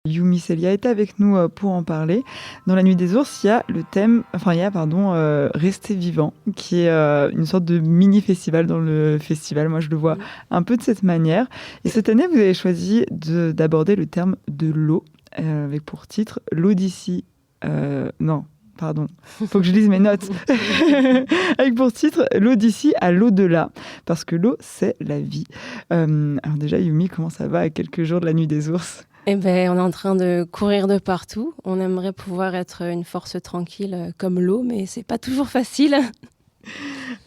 Yumi Celia est avec nous pour en parler. Dans La Nuit des ours, il y a Rester vivant, qui est une sorte de mini-festival dans le festival. Moi, je le vois un peu de cette manière. Et cette année, vous avez choisi d'aborder le terme de l'eau, avec pour titre l'Odyssée. Non, pardon, faut que je lise mes notes. Avec pour titre l'Odyssée à l'au-delà, parce que l'eau, c'est la vie. Alors déjà, Yumi, comment ça va à quelques jours de La Nuit des ours ? Eh ben, on est en train de courir de partout. On aimerait pouvoir être une force tranquille comme l'eau, mais c'est pas toujours facile.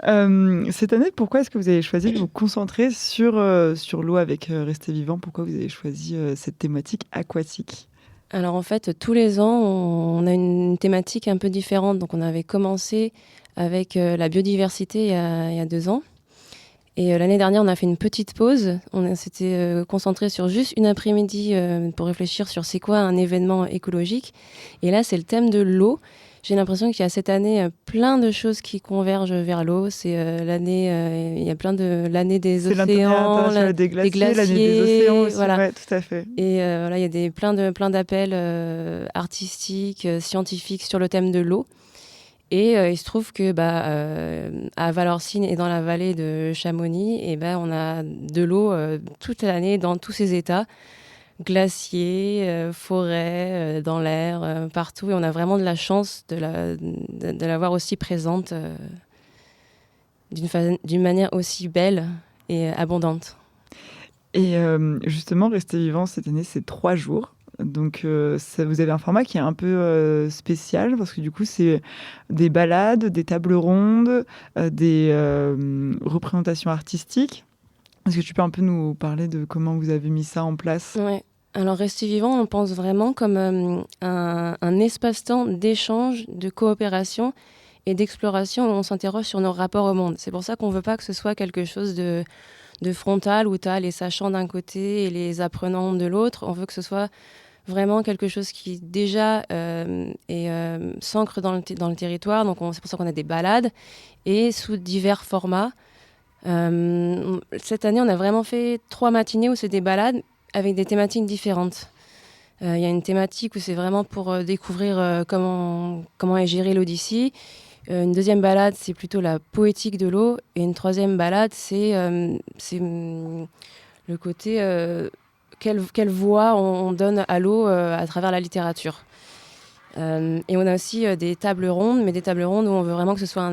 Cette année, pourquoi est-ce que vous avez choisi de vous concentrer sur l'eau avec Rester vivant ? Pourquoi vous avez choisi cette thématique aquatique ? Alors en fait, tous les ans, on a une thématique un peu différente. Donc on avait commencé avec la biodiversité il y a 2 ans. Et l'année dernière, on a fait une petite pause. On s'était concentré sur juste une après-midi pour réfléchir sur c'est quoi un événement écologique. Et là, c'est le thème de l'eau. J'ai l'impression qu'il y a cette année plein de choses qui convergent vers l'eau. C'est l'année, il y a plein de l'année des C'est l'année océans, internationale des des glaciers, l'année des océans aussi, voilà. ouais, tout à fait. Et voilà, il y a plein d'appels artistiques, scientifiques sur le thème de l'eau. Et il se trouve que à Valorcine et dans la vallée de Chamonix, on a de l'eau toute l'année dans tous ses états, glaciers, forêts, dans l'air, partout. Et on a vraiment de la chance de la voir aussi présente d'une manière aussi belle et abondante. Et justement, Rester vivant, cette année, c'est 3 jours. Donc, vous avez un format qui est un peu spécial, parce que du coup, c'est des balades, des tables rondes, des représentations artistiques. Est-ce que tu peux un peu nous parler de comment vous avez mis ça en place ? Ouais. Alors, Rester vivant, on pense vraiment comme un espace-temps d'échange, de coopération et d'exploration où on s'interroge sur nos rapports au monde. C'est pour ça qu'on ne veut pas que ce soit quelque chose de frontal où tu as les sachants d'un côté et les apprenants de l'autre. On veut que ce soit vraiment quelque chose qui déjà s'ancre dans le territoire. Donc c'est pour ça qu'on a des balades et sous divers formats. Cette année, on a vraiment fait 3 matinées où c'est des balades avec des thématiques différentes. Il y a une thématique où c'est vraiment pour découvrir comment est gérée l'Odyssée. Une deuxième balade, c'est plutôt la poétique de l'eau. Et une troisième balade, c'est le côté quelle voix on donne à l'eau à travers la littérature. Et on a aussi des tables rondes, mais des tables rondes où on veut vraiment que ce soit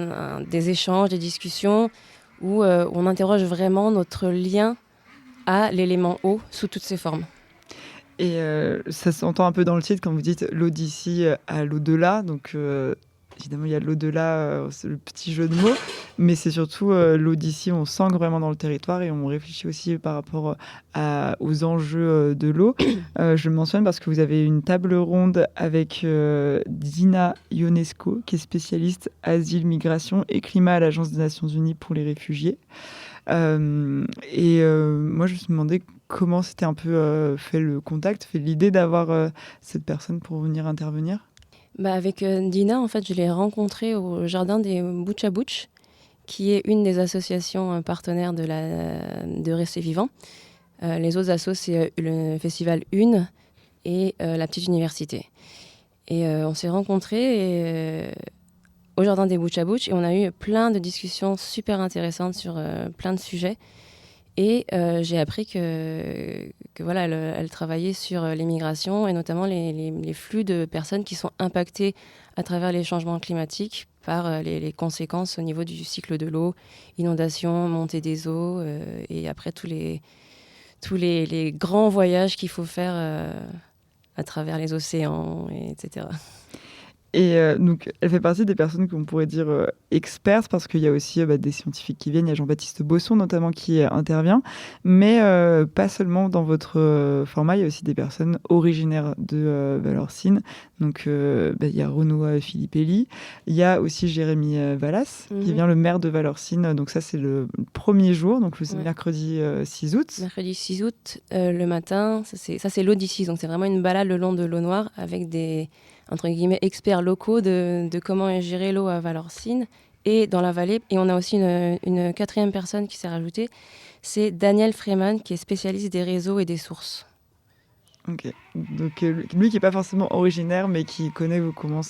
des échanges, des discussions, où on interroge vraiment notre lien à l'élément eau sous toutes ses formes. Et ça s'entend un peu dans le titre quand vous dites l'Odyssée à l'au-delà. Donc, évidemment, il y a l'au-delà, c'est le petit jeu de mots. Mais c'est surtout l'Odyssée, on s'ancre vraiment dans le territoire et on réfléchit aussi par rapport aux enjeux de l'eau. Je le mentionne parce que vous avez une table ronde avec Dina Ionesco, qui est spécialiste asile, migration et climat à l'Agence des Nations Unies pour les réfugiés. Moi, je me suis demandé comment c'était un peu fait le contact, fait l'idée d'avoir cette personne pour venir intervenir. Avec Dina, en fait, je l'ai rencontrée au Jardin des Butch à Butch, qui est une des associations partenaires de Rester Vivant. Les autres assos, c'est le Festival Une et la Petite Université. Et on s'est rencontrés au Jardin des Butch à Butch et on a eu plein de discussions super intéressantes sur plein de sujets. Et j'ai appris que voilà, elle travaillait sur l'immigration et notamment les flux de personnes qui sont impactées à travers les changements climatiques par les conséquences au niveau du cycle de l'eau, inondations, montée des eaux et après tous les grands voyages qu'il faut faire à travers les océans, etc. Et donc, elle fait partie des personnes qu'on pourrait dire expertes, parce qu'il y a aussi des scientifiques qui viennent. Il y a Jean-Baptiste Bosson, notamment, qui intervient. Mais pas seulement dans votre format, il y a aussi des personnes originaires de Valorcine. Donc, il y a Renaud Filippelli. Il y a aussi Jérémy Vallas, qui vient, le maire de Valorcine. Donc ça, c'est le premier jour, donc le mercredi 6 août. Mercredi 6 août, le matin. Ça, c'est l'Odyssée. Donc, c'est vraiment une balade le long de l'eau Noire avec des entre guillemets experts locaux de comment est gérée l'eau à Valorcine et dans la vallée. Et on a aussi une quatrième personne qui s'est rajoutée, c'est Daniel Freeman, qui est spécialiste des réseaux et des sources. Ok. Donc lui qui est pas forcément originaire, mais qui connaît comment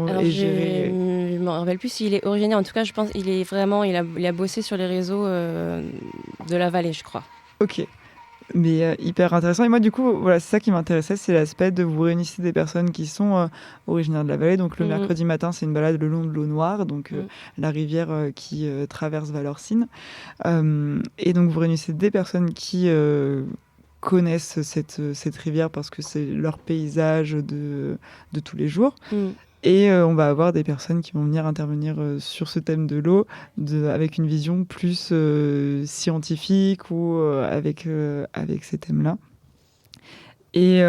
Alors, est je géré. ne me rappelle plus s'il est originaire. En tout cas, je pense qu'il est vraiment, il a bossé sur les réseaux de la vallée, je crois. Ok. Mais hyper intéressant. Et moi, du coup, voilà, c'est ça qui m'intéressait, c'est l'aspect de vous réunissez des personnes qui sont originaires de la vallée. Donc le Mhm. mercredi matin, c'est une balade le long de l'eau Noire, donc Mhm. la rivière qui traverse Valorcine. Et donc vous réunissez des personnes qui connaissent cette rivière parce que c'est leur paysage de tous les jours. Mhm. Et on va avoir des personnes qui vont venir intervenir sur ce thème de l'eau avec une vision plus scientifique ou avec ces thèmes-là. Et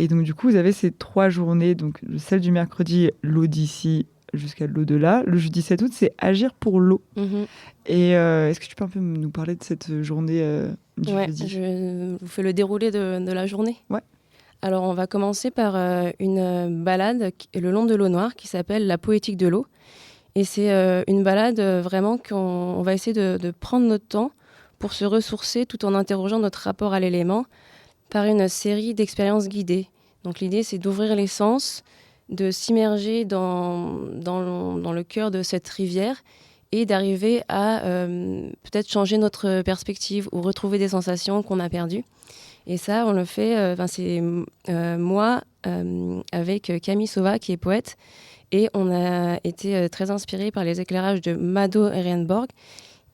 donc, du coup, vous avez ces 3 journées. Donc, celle du mercredi, l'eau d'ici jusqu'à l'au-delà. Le jeudi 7 août, c'est Agir pour l'eau. Mhm. Et est-ce que tu peux un peu nous parler de cette journée du Ouais, jeudi? je vous fais le déroulé de la journée. Ouais. Alors, on va commencer par une balade le long de l'eau Noire qui s'appelle la poétique de l'eau. Et c'est une balade vraiment qu'on va essayer de prendre notre temps pour se ressourcer tout en interrogeant notre rapport à l'élément par une série d'expériences guidées. Donc l'idée, c'est d'ouvrir les sens, de s'immerger dans le cœur de cette rivière et d'arriver à peut-être changer notre perspective ou retrouver des sensations qu'on a perdues. Et ça, on le fait, c'est moi avec Camille Sauva, qui est poète, et on a été très inspirés par les éclairages de Mado Ehrenborg,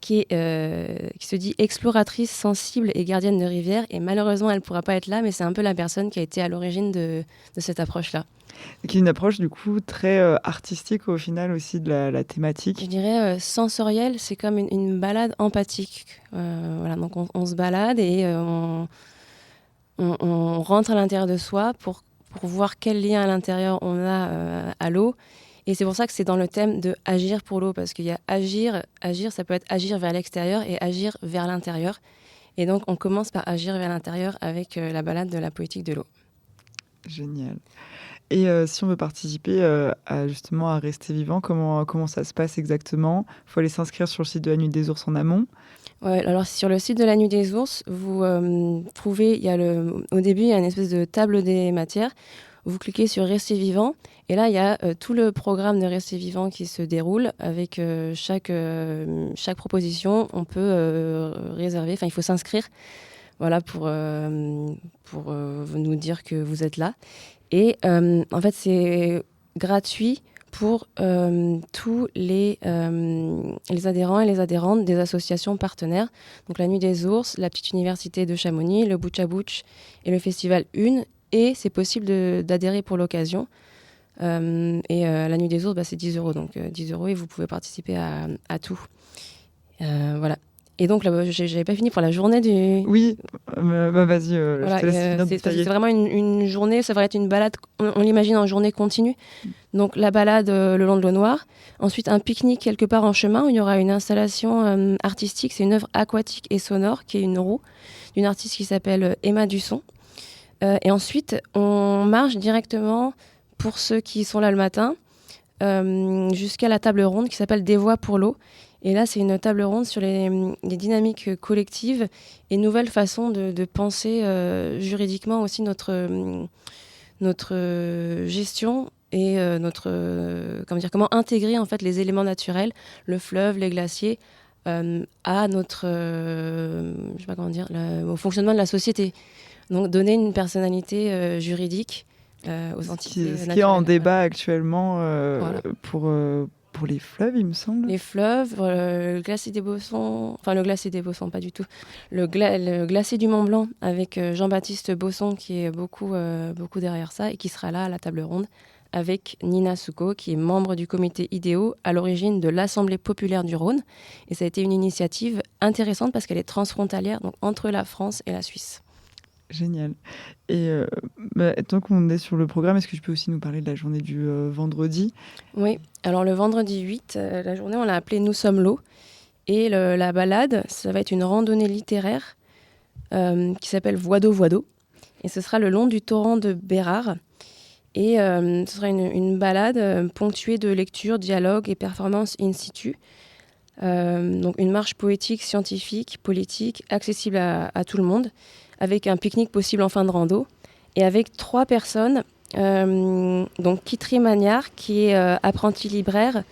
qui se dit exploratrice sensible et gardienne de rivière. Et malheureusement, elle ne pourra pas être là, mais c'est un peu la personne qui a été à l'origine de cette approche-là. Qui est une approche, du coup, très artistique au final aussi de la Je thématique. dirais sensorielle, c'est comme une balade empathique. Voilà, donc on se balade et on rentre à l'intérieur de soi pour voir quel lien à l'intérieur on a à l'eau. Et c'est pour ça que c'est dans le thème de agir pour l'eau, parce qu'il y a agir, ça peut être agir vers l'extérieur et agir vers l'intérieur. Et donc on commence par agir vers l'intérieur avec la balade de la poétique de l'eau. Génial. Et si on veut participer justement à Rester Vivant, comment ça se passe exactement? Il faut aller s'inscrire sur le site de la Nuit des Ours en amont. Ouais, alors sur le site de la Nuit des Ours, vous trouvez, au début, il y a une espèce de table des matières. Vous cliquez sur Rester Vivant et là, il y a tout le programme de Rester Vivant qui se déroule avec chaque proposition. On peut réserver, enfin, il faut s'inscrire, voilà, pour nous dire que vous êtes là. Et en fait, c'est gratuit pour tous les adhérents et les adhérentes des associations partenaires. Donc la Nuit des Ours, la Petite Université de Chamonix, le Butch à Butch et le Festival Une. Et c'est possible d'adhérer pour l'occasion. La Nuit des Ours, c'est 10 euros. Donc 10 euros et vous pouvez participer à tout. Voilà. Et donc, là, j'avais pas fini pour la journée du... Oui, vas-y, je Voilà, te laisse finir de c'est détailler. vraiment une journée, ça va être une balade, on l'imagine en journée continue. Donc la balade le long de l'eau Noire, ensuite un pique-nique quelque part en chemin où il y aura une installation artistique, c'est une œuvre aquatique et sonore qui est une roue d'une artiste qui s'appelle Emma Dusson. Et ensuite, on marche directement, pour ceux qui sont là le matin, jusqu'à la table ronde qui s'appelle Des voix pour l'eau. Et là, c'est une table ronde sur les dynamiques collectives et nouvelles façons de penser juridiquement aussi notre gestion et comment intégrer en fait les éléments naturels, le fleuve, les glaciers, à notre, je sais pas comment dire, au fonctionnement de la société. Donc donner une personnalité juridique aux entités Ce qui est en naturelles. débat actuellement Voilà. pour les fleuves, il me semble. Les fleuves, le glacier des Bossons, enfin le glacier des Bossons, pas du tout, le glacier du Mont Blanc avec Jean-Baptiste Bosson qui est beaucoup derrière ça et qui sera là à la table ronde avec Nina Souko qui est membre du comité IDEO à l'origine de l'Assemblée populaire du Rhône. Et ça a été une initiative intéressante parce qu'elle est transfrontalière, donc entre la France et la Suisse. Génial. Et tant qu'on est sur le programme, est-ce que tu peux aussi nous parler de la journée du vendredi? Oui, alors le vendredi 8, la journée, on l'a appelée Nous sommes l'eau. Et la balade, ça va être une randonnée littéraire qui s'appelle Voix d'eau, Voix d'eau. Et ce sera le long du torrent de Bérard. Et ce sera une balade ponctuée de lectures, dialogues et performances in situ. Donc une marche poétique, scientifique, politique, accessible à tout le monde, avec un pique-nique possible en fin de rando, et avec 3 personnes. Donc Kitri Magnard, qui est apprentie libraire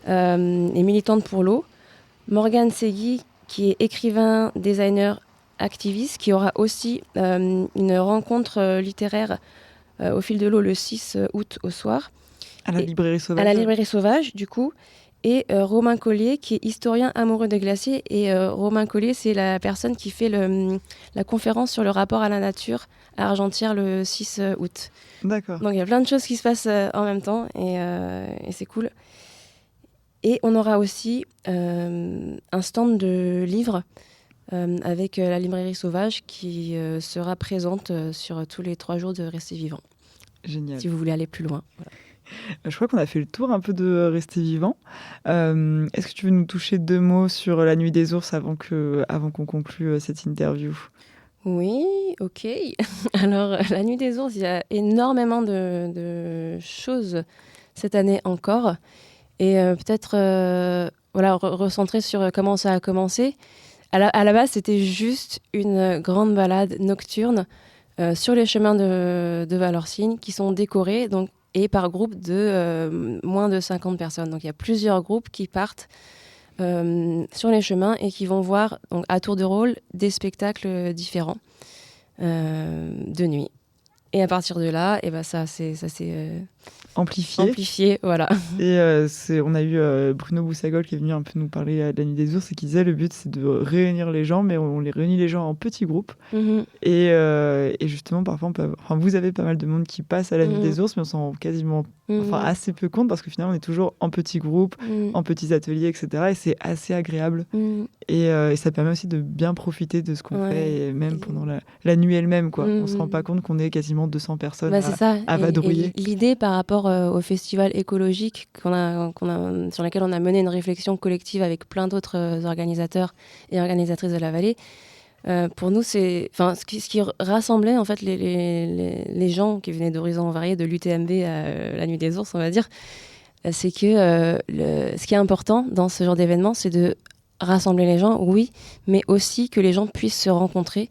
et militante pour l'eau. Morgane Segui, qui est écrivain, designer, activiste, qui aura aussi une rencontre littéraire au fil de l'eau le 6 août au soir. À la librairie sauvage. À la librairie sauvage, du coup. Et Romain Collier, qui est historien amoureux des glaciers. Et Romain Collier, c'est la personne qui fait la conférence sur le rapport à la nature à Argentière le 6 août. D'accord. Donc il y a plein de choses qui se passent en même temps et c'est cool. Et on aura aussi un stand de livres avec la librairie sauvage qui sera présente sur tous les 3 jours de Rester Vivant. Génial. Si vous voulez aller plus loin. Voilà. Je crois qu'on a fait le tour un peu de Rester Vivant. Est-ce que tu veux nous toucher 2 mots sur la Nuit des ours avant qu'on conclue cette interview ? Oui, ok. Alors, la Nuit des ours, il y a énormément de choses cette année encore. Et peut-être recentrer sur comment ça a commencé. À la base, c'était juste une grande balade nocturne sur les chemins de Valorcine qui sont décorés et par groupe de moins de 50 personnes. Donc il y a plusieurs groupes qui partent sur les chemins et qui vont voir donc, à tour de rôle des spectacles différents de nuit. Et à partir de là, ça s'est amplifié, voilà. Et on a eu Bruno Boussagol qui est venu un peu nous parler de la Nuit des ours et qui disait le but c'est de réunir les gens, mais on les réunit les gens en petits groupes. Et justement, parfois, vous avez pas mal de monde qui passe à la Nuit des ours, mais on s'en rend quasiment assez peu compte parce que finalement on est toujours en petits groupes, en petits ateliers, etc. Et c'est assez agréable. Et ça permet aussi de bien profiter de ce qu'on fait, et même pendant la nuit elle-même, quoi. On se rend pas compte qu'on est quasiment 200 personnes à vadrouiller. Et l'idée par rapport au festival écologique sur lequel on a mené une réflexion collective avec plein d'autres organisateurs et organisatrices de la vallée, pour nous, c'est ce qui rassemblait en fait les gens qui venaient d'horizons variés, de l'UTMB à la Nuit des ours, on va dire, c'est que ce qui est important dans ce genre d'événement, c'est de rassembler les gens, oui, mais aussi que les gens puissent se rencontrer.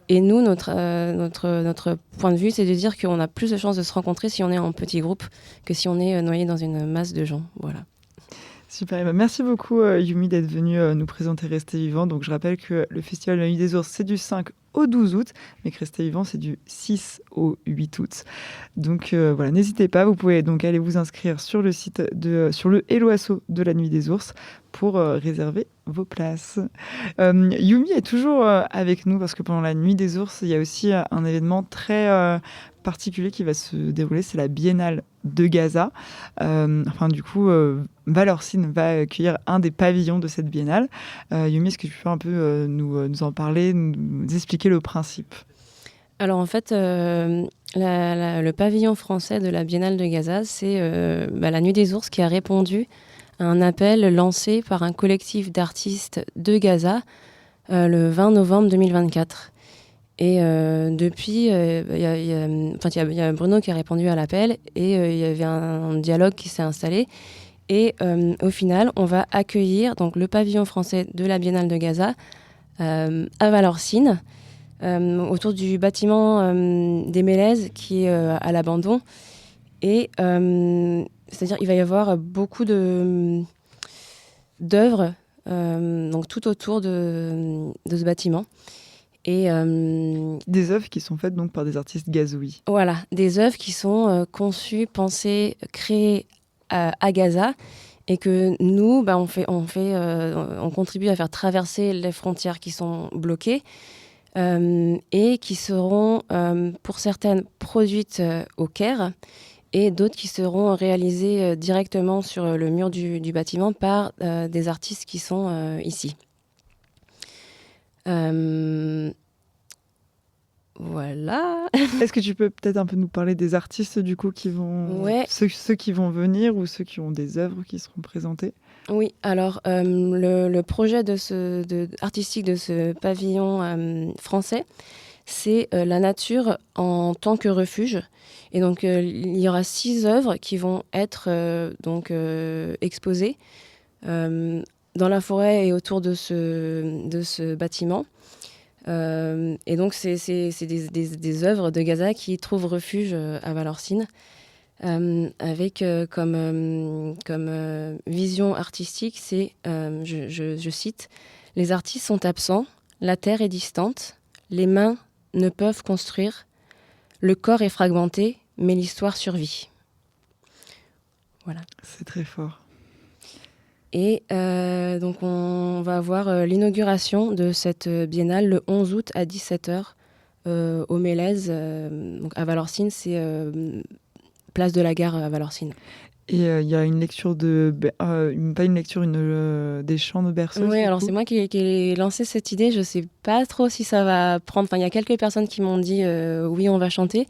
Et nous, notre point de vue, c'est de dire qu'on a plus de chances de se rencontrer si on est en petit groupe que si on est noyé dans une masse de gens. Voilà. Super, merci beaucoup Yumi d'être venue nous présenter Rester Vivant. Donc je rappelle que le festival de la Nuit des ours, c'est du 5 au 12 août, mais que Rester Vivant, c'est du 6 au 8 août. Donc voilà, n'hésitez pas, vous pouvez donc aller vous inscrire sur le site sur le Hello Asso de la Nuit des ours pour réserver vos places. Yumi est toujours avec nous parce que pendant la Nuit des ours, il y a aussi un événement très particulier qui va se dérouler, c'est la Biennale de Gaza. Valorcine va accueillir un des pavillons de cette biennale. Yumi, est-ce que tu peux un peu nous en parler, nous expliquer le principe ? Alors en fait, le pavillon français de la Biennale de Gaza, c'est la Nuit des ours qui a répondu à un appel lancé par un collectif d'artistes de Gaza le 20 novembre 2024. Et depuis, il y a Bruno qui a répondu à l'appel et il y avait un dialogue qui s'est installé. Et au final, on va accueillir donc, le pavillon français de la Biennale de Gaza à Valorcine, autour du bâtiment des Mélèzes qui est à l'abandon. Et c'est-à-dire il va y avoir beaucoup d'œuvres donc, tout autour de ce bâtiment. Et, des œuvres qui sont faites donc par des artistes gazouis. Voilà, des œuvres qui sont conçues, pensées, créées à Gaza et que nous, on contribue à faire traverser les frontières qui sont bloquées et qui seront, pour certaines, produites au Caire et d'autres qui seront réalisées directement sur le mur du bâtiment par des artistes qui sont ici. Voilà. Est-ce que tu peux peut-être un peu nous parler des artistes du coup qui vont, ceux qui vont venir ou ceux qui ont des œuvres qui seront présentées ? Oui, alors le projet artistique de ce pavillon français, c'est la nature en tant que refuge. Et donc il y aura 6 œuvres qui vont être exposées dans la forêt et autour de ce bâtiment. Et donc, c'est des œuvres de Gaza qui trouvent refuge à Valorcine, avec comme vision artistique, c'est, je cite, «Les artistes sont absents, la terre est distante, les mains ne peuvent construire, le corps est fragmenté, mais l'histoire survit.» Voilà. C'est très fort. Et donc, on va avoir l'inauguration de cette biennale le 11 août à 17h au Mélèze, donc à Valorcine, c'est place de la Gare à Valorcine. Et il y a une lecture pas une lecture, des chants de berceuse. Oui, alors c'est moi qui ai lancé cette idée. Je ne sais pas trop si ça va prendre. Enfin, il y a quelques personnes qui m'ont dit oui, on va chanter.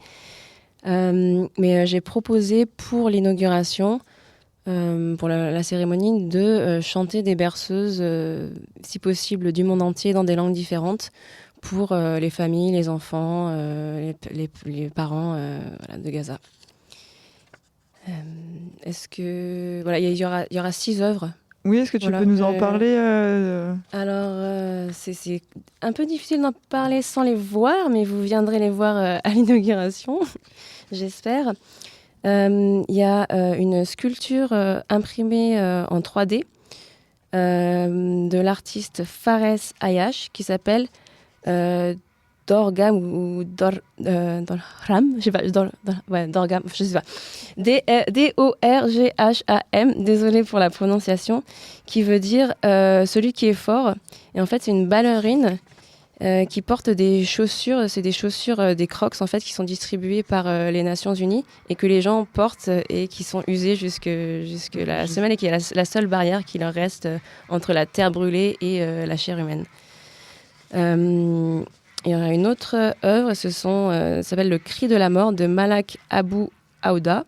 Mais j'ai proposé pour l'inauguration, pour la cérémonie, de chanter des berceuses, si possible, du monde entier dans des langues différentes, pour les familles, les enfants, les parents voilà, de Gaza. Est-ce que voilà, il y aura 6 œuvres. Oui, est-ce que tu peux nous en parler Alors, c'est un peu difficile d'en parler sans les voir, mais vous viendrez les voir à l'inauguration, j'espère. Il y a une sculpture imprimée en 3D de l'artiste Fares Ayash qui s'appelle Dorgam ou Dorgham, je sais pas, Dorgam, je sais pas. Dorgham, désolée pour la prononciation, qui veut dire celui qui est fort. Et en fait, c'est une ballerine qui porte des chaussures, c'est des chaussures, des Crocs en fait, qui sont distribuées par les Nations Unies et que les gens portent et qui sont usées jusque la semaine et qui est la seule barrière qui leur reste entre la terre brûlée et la chair humaine. Il y aura une autre œuvre, ça s'appelle Le Cri de la mort de Malak Abou Aouda,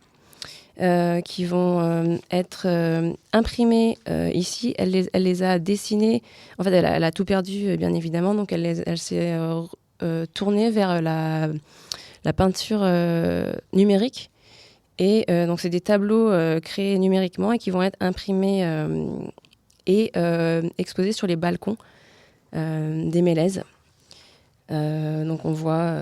qui vont être imprimées ici. Elle les a dessinées. En fait, elle a tout perdu, bien évidemment, donc elle s'est tournée vers la peinture numérique. Et donc, c'est des tableaux créés numériquement et qui vont être imprimés et exposés sur les balcons des Mélèzes. Donc on voit,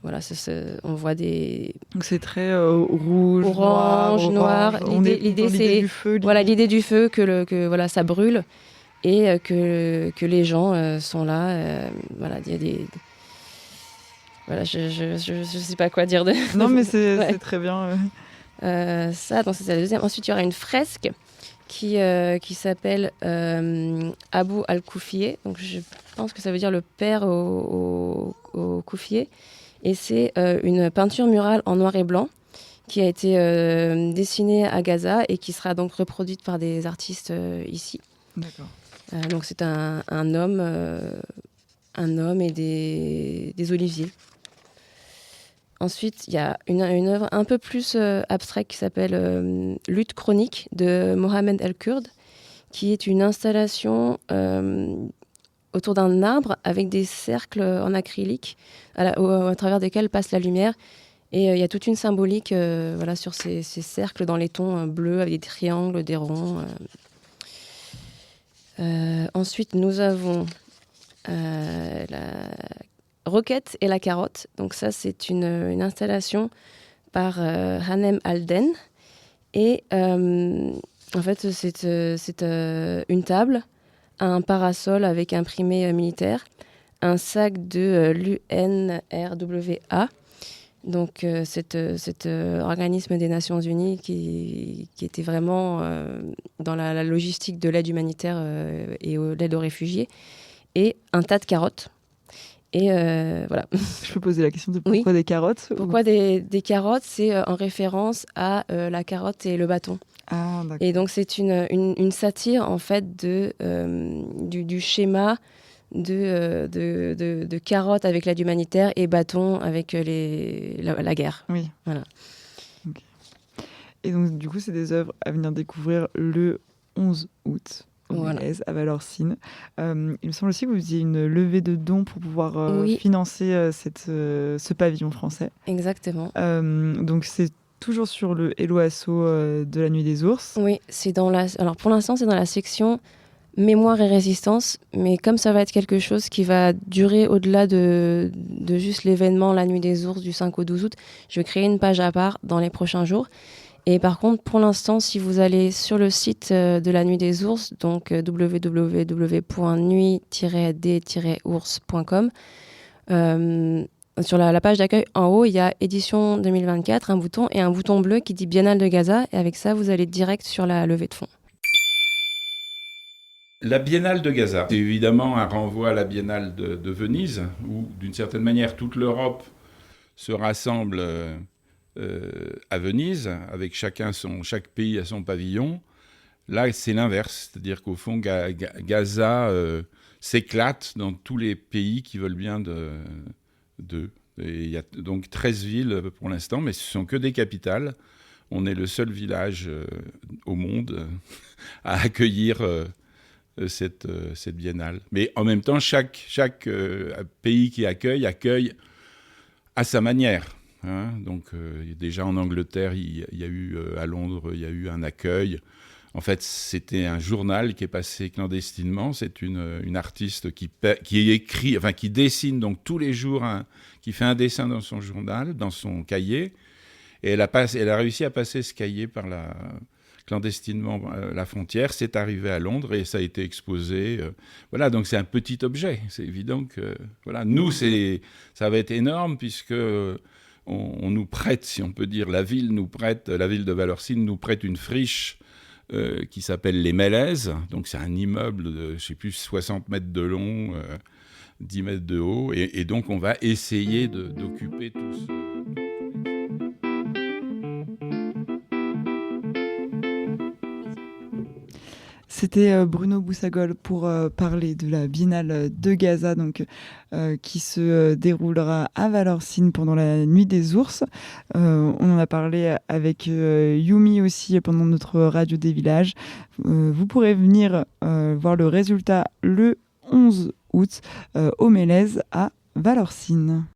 on voit des. Donc c'est très rouge, orange, noir. L'idée c'est du feu. Voilà, l'idée du feu que voilà, ça brûle et que les gens sont là. Voilà, il y a des. Voilà, je sais pas quoi dire de. Non mais c'est très bien. Ça, donc c'est la deuxième. Ensuite, il y aura une fresque qui s'appelle Abou al-Koufié. Donc je pense que ça veut dire le père au Koufié. Et c'est une peinture murale en noir et blanc qui a été dessinée à Gaza et qui sera donc reproduite par des artistes ici. D'accord. Donc c'est un homme et des oliviers. Ensuite, il y a une œuvre un peu plus abstraite qui s'appelle Lutte chronique de Mohamed El-Kurd, qui est une installation autour d'un arbre avec des cercles en acrylique à travers desquels passe la lumière. Et il y a toute une symbolique voilà, sur ces cercles dans les tons bleus avec des triangles, des ronds. Ensuite, nous avons la Roquette et la carotte. Donc ça, c'est une installation par Hanem Alden. Et en fait, c'est une table, un parasol avec imprimé militaire, un sac de l'UNRWA, donc cet organisme des Nations Unies qui était vraiment dans la logistique de l'aide humanitaire et l'aide aux réfugiés, et un tas de carottes. Et voilà. Je peux poser la question de pourquoi des carottes? Pourquoi des carottes? C'est en référence à la carotte et le bâton. Ah, d'accord. Et donc c'est une satire en fait du schéma de carottes avec l'aide humanitaire et bâton avec la guerre. Oui. Voilà. Okay. Et donc du coup c'est des œuvres à venir découvrir le 11 août. Voilà. À Valorcine. Il me semble aussi que vous faisiez une levée de dons pour pouvoir financer ce pavillon français. Exactement. Donc c'est toujours sur le Hello Asso de la Nuit des Ours. Oui, c'est alors pour l'instant c'est dans la section mémoire et résistance, mais comme ça va être quelque chose qui va durer au-delà de juste l'événement La Nuit des Ours du 5 au 12 août, je vais créer une page à part dans les prochains jours. Et par contre, pour l'instant, si vous allez sur le site de La Nuit des Ours, donc www.nuit-d-ours.com, sur la page d'accueil, en haut, il y a édition 2024, un bouton et un bouton bleu qui dit Biennale de Gaza. Et avec ça, vous allez direct sur la levée de fonds. La Biennale de Gaza, c'est évidemment un renvoi à la Biennale de Venise, où d'une certaine manière toute l'Europe se rassemble à Venise, avec chaque pays à son pavillon. Là, c'est l'inverse, c'est-à-dire qu'au fond, Gaza s'éclate dans tous les pays qui veulent bien d'eux. Et il y a donc 13 villes pour l'instant, mais ce ne sont que des capitales. On est le seul village au monde à accueillir cette biennale. Mais en même temps, chaque pays qui accueille à sa manière. Hein. Donc déjà en Angleterre, il y a eu à Londres, il y a eu un accueil. En fait, c'était un journal qui est passé clandestinement. C'est une artiste qui écrit, enfin qui dessine donc tous les jours, qui fait un dessin dans son journal, dans son cahier. Et elle a réussi à passer ce cahier clandestinement la frontière. C'est arrivé à Londres et ça a été exposé. Voilà, donc c'est un petit objet. C'est évident que voilà, nous, ça va être énorme puisque on nous prête, si on peut dire, la ville de Valorcine nous prête une friche qui s'appelle Les Mélèzes. Donc c'est un immeuble de, je ne sais plus, 60 mètres de long, 10 mètres de haut. Et donc on va essayer d'occuper tout ce... C'était Bruno Boussagol pour parler de la Biennale de Gaza, donc, qui se déroulera à Valorcine pendant la Nuit des Ours. On en a parlé avec Yumi aussi pendant notre Radio des Villages. Vous pourrez venir voir le résultat le 11 août au Mélèzes à Valorcine.